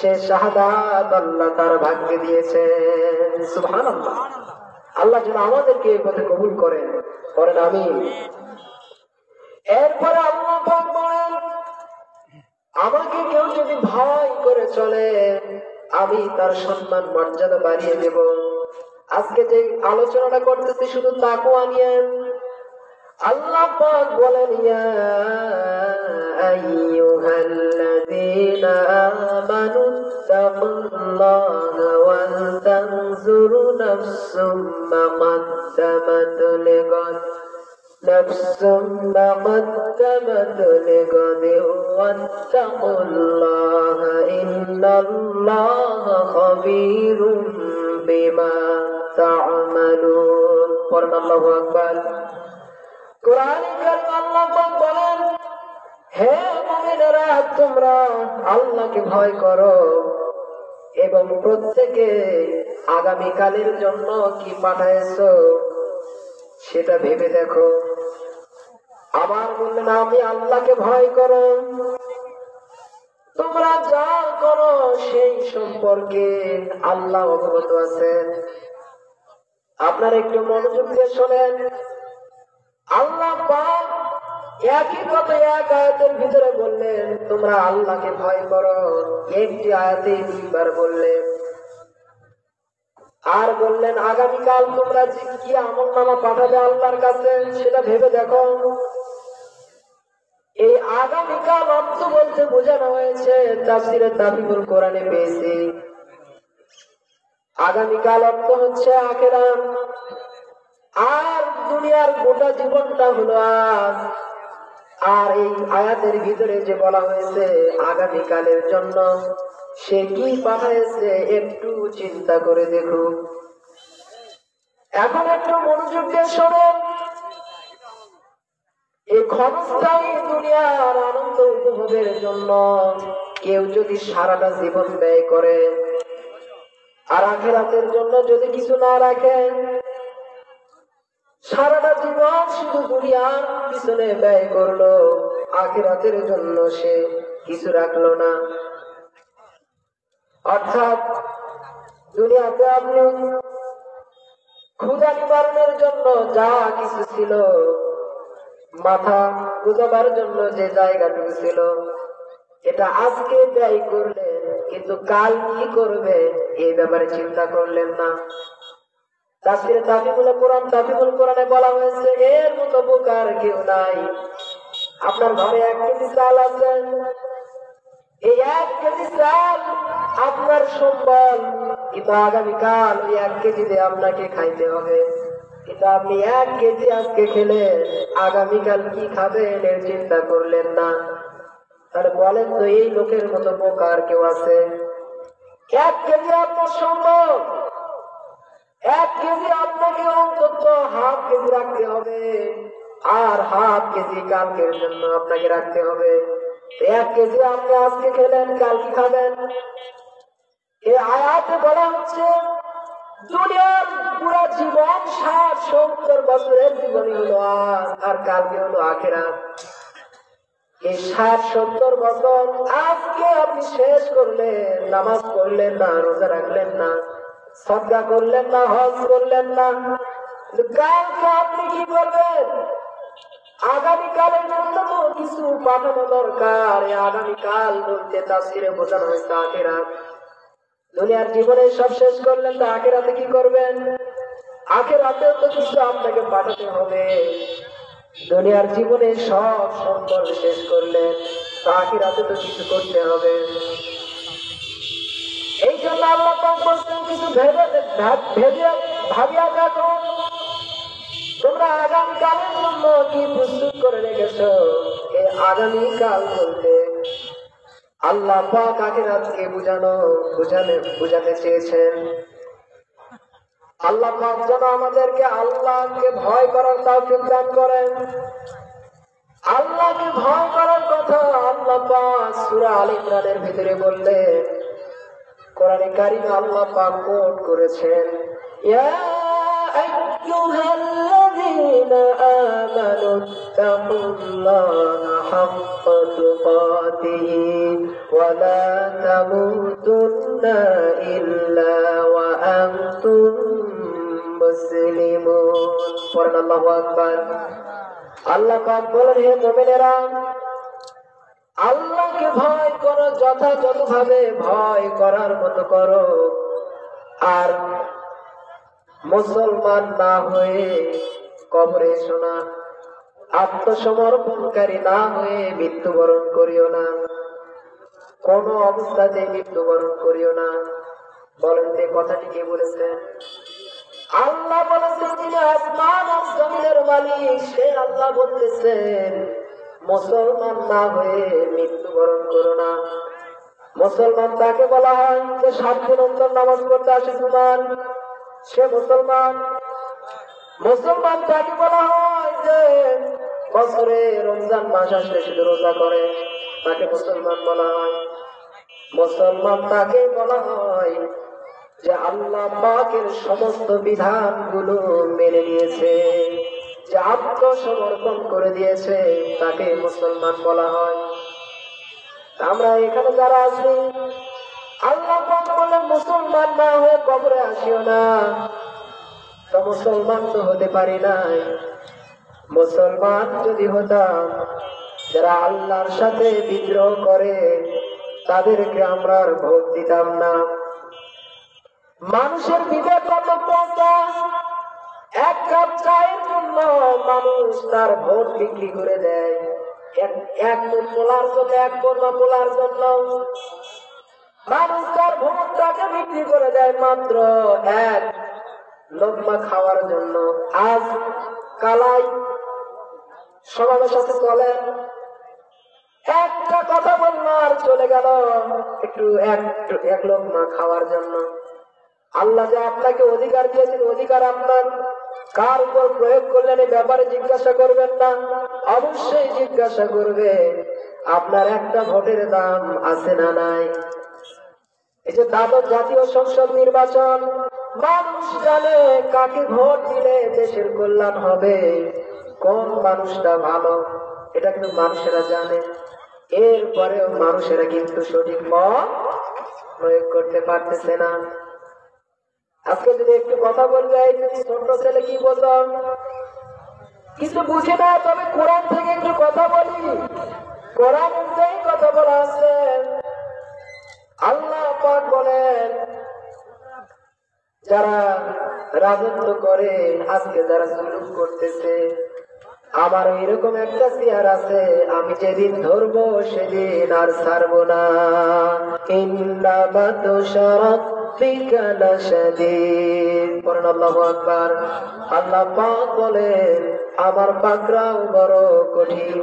সে শাহাদাত আল্লাহ তার ভাগ্যে দিয়েছেন। সুবহানাল্লাহ। আল্লাহ যেন আমাদেরকে এই পথে কবুল করেন আমিন। এরপরে আল্লাহ পাক বলেন, আমাকে কেউ যদি ভয় করে চলে আমি তার সম্মান মর্যাদা বাড়িয়ে দেব। আজকে যে আলোচনাটা করতেছি শুধু তাকওয়া নিয়ে। আল্লাহ পাক বলেন, ইয়া আইয়ুহাল্লাযীনা আমানু তাকুল্লাহা ওয়াল তানজুর নাফসুম মা কদ্দামাত লিগাদ ওয়াত্তাকুল্লাহা ইন্নাল্লাহা খাবীরুম বিমা তা'মালুন। পড়ুন আল্লাহু আকবার। কোরআনে কারীম আল্লাহ পাক বলেন, হে মুমিনেরা তোমরা আল্লাহকে ভয় করো এবং প্রত্যেকে আগামী কালের জন্য কি পাঠাইছো সেটা ভেবে দেখো। আবার বললেন, আমি আল্লাহকে ভয় করো, তোমরা যা করো সেই সম্পর্কে আল্লাহ অবগত আছেন। আপনারা একটু মনোযোগ দিয়ে শোনেন। আল্লাহ পাক একই কথা এক আয়াতের ভিতরে বললেন, তোমরা আল্লাহকে ভয় করো, একটি আয়াতে দুইবার বললেন। আর বললেন, আগামীকাল তোমরা কি আমলনামা পাঠাবে আল্লাহর কাছে সেটা ভেবে দেখো। এই আগামীকাল অর্থ বলতে বোঝানো হয়েছে, তাফসীরে তাফসীরুল কোরআনে পেয়েছি, আগামীকাল অর্থ হচ্ছে আখিরাত। আর দুনিয়ার গোটা জীবনটা হলো আজ। আর এই আয়াতের ভিতরে যে বলা হয়েছে আগামীকালের জন্য সে কি পাঠাইছে একটু চিন্তা করে দেখুন। এখন একটু মনোযোগ দিয়ে শোনেন। এই ক্ষণস্থায়ী দুনিয়ার আনন্দ উপভোগের জন্য কেউ যদি সারাটা জীবন ব্যয় করে আর আখিরাতের জন্য যদি কিছু না রাখে, সারাটা জীবন শুধু দুনিয়ার পিছনে ব্যয় করলো, আখিরাতের জন্য সে কিছু রাখলো না। অর্থাৎ দুনিয়াতে আপনি ক্ষুধা নিবারণের জন্য যা কিছু ছিল, মাথা গুজাবার জন্য যে জায়গাটুকু ছিল, এটা আজকে ব্যয় করলেন, কিন্তু কাল কি করবে এই ব্যাপারে চিন্তা করলেন না। তাফসীরে তাফসীরুল কোরআনে বলা হয়েছে, এর মতো বোকার কেউ নাই। আপনার ঘরে 1 কেজি চাল আছে, এই 1 কেজি চাল আপনার সম্বল, কিন্তু আগামীকাল ওই 1 কেজি দিয়ে আপনাকে খাইতে হবে। কিন্তু আপনি 1 কেজি আজকে খেলেন, আগামীকাল কি খাবেন এর চিন্তা করলেন না। তাহলে বলেন তো এই লোকের মতো বোকার কেউ আছে? 1 কেজি আপনার সম্বল, 1 কেজি আপনাকে অন্তত হাফ কেজি রাখতে হবে, আর হাফ কেজি কালকের জন্য আপনাকে রাখতে হবে। 1 কেজি আপনি আজকে খেলেন, কাল কি খাবেন? এই আয়াতে বলা হচ্ছে দুনিয়ার পুরো জীবন 60-70 বছরের জীবনই হলো আজ, আর কালকে হলো আখিরাত। এই 60-70 বছর আজকে আপনি শেষ করলেন, নামাজ পড়লেন না, রোজা রাখলেন না, সাদকা করলেন না, হজ করলেন না, কালকে আপনি কি করবেন? আগামীকালের জন্য তো কিছু পাঠানো দরকার। আগামীকাল বলতে তাফসীরে বোঝানো হয়েছে আখিরাত। দুনিয়ার জীবনে সব শেষ করলেন, তো আখিরাতে কি করবেন? আখিরাতে তো কিছু আপনাকে পাঠাতে হবে। দুনিয়ার জীবনে সব সম্পদ শেষ করলেন, তো আখিরাতে তো কিছু করতে হবে। এই জন্য আল্লাহ পাক বলছেন, কিছু ভাবিয়া দেখো তোমরা আগামীকালের জন্য কি প্রস্তুত করে রেখেছো। এই আগামীকাল বলতে আল্লাহ পাক আখিরাতকে বুঝাতে চেয়েছেন। আল্লাহ পাক যেন আমাদেরকে আল্লাহকে ভয় করার তৌফিক দান করেন। আল্লাহকে ভয় করার কথা আল্লাহ পাক সূরা আল ইমরানের ভিতরে বললেন। কোরআনে কারীমে আল্লাহ পাক কোট করেছেন, ইয়া আইয়ুহাল্লাযীনা আমানু তাকুল্লাহা হাক্কা তুকাতিহি ولا تموتن إلا وأنتم مسلمون পড়েন আল্লাহু আকবার। আল্লাহ পাক বলেন, হে মুমিনেরা, আল্লাহকে ভয় করো, যথাযথভাবে ভয় করার মতো করো, আর মুসলমান না হয়ে কবরে এসো না, আত্মসমর্পণকারী না হয়ে মৃত্যুবরণ করিও না, কোন অবস্থাতে মৃত্যুবরণ করিও না। বলেন তো কথাটি কে বলেছেন? আল্লাহ বলেছেন, যিনি আসমান আর জমিনের মালিক, সে আল্লাহ বলতেছেন মুসলমান না হয়ে মৃত্যুবরণ করো না। মুসলমান তাকে বলা হয় যে 7 দিন অন্তর নামাজ পড়তে আসে তোমার, সে মুসলমান। মুসলমান তাকে বলা হয় যে বছরে রমজান মাস আসলে শুধু রোজা করে, তাকে মুসলমান বলা হয়। মুসলমান তাকে বলা হয় যে আল্লাহ পাকের সমস্ত বিধানগুলো মেনে নিয়েছে, যে আত্মসমর্পণ করে দিয়েছে, তাকে মুসলমান বলা হয়। আমরা এখানে যারা আছি, আল্লাহ পাক বলেন মুসলমান না হয়ে কবরে আসিও না। তো মুসলমান তো হতে পারি নাই। মুসলমান যদি হতাম, যারা আল্লাহর সাথে বিদ্রোহ করে তাদেরকে আমরা আর ভোট দিতাম না। মানুষের বিবেক কত পচা, এক কাপ চায়ের জন্য মানুষ তার ভোট বিক্রি করে দেয়, এক মুঠ পোলার জন্য, এক কোরমা পোলার জন্য মানুষ তার ভোটটাকে বিক্রি করে দেয় মাত্র এক লোকমা খাওয়ার জন্য। আজ কালাই সমাজের সাথে চলেন, একটা কথা বললো আর চলে গেল একটু এক লোকমা খাওয়ার জন্য। আল্লাহ যে আপনাকে অধিকার দিয়েছেন, অধিকার আপনার, কার উপর প্রয়োগ করলেন এই ব্যাপারে জিজ্ঞাসা করবেন না? অবশ্যই জিজ্ঞাসা করবে আপনার একটা ভোটের দাম আছে না নাই। এই যে দ্বাদশ জাতীয় সংসদ নির্বাচন, মানুষ জানে কাকে ভোট দিলে দেশের কল্যাণ হবে, কোন মানুষটা ভালো, এটা কিন্তু মানুষেরা জানে। এরপরেও মানুষেরা কিন্তু সঠিক মত প্রয়োগ করতে পারতেছে না। আজকে যদি একটু কথা বলবে, এই ছোট ছেলে কি বলতো কিছু বুঝে না, তবে কোরআন থেকে একটু কথা বলি। কোরআন অনুযায়ী কথা বলা আছে। আল্লাহ পাক বলেন, যারা রাজত্ব করে, আজকে যারা জুলুম করতেছে, আমার এরকম একটা চেয়ার আছে, আমি যেদিন ধরবো সেদিন আর ছাড়বো না। আল্লাহু আকবার। আল্লাহ পাক বলেন, আমার পাকড়াও বড় কঠিন।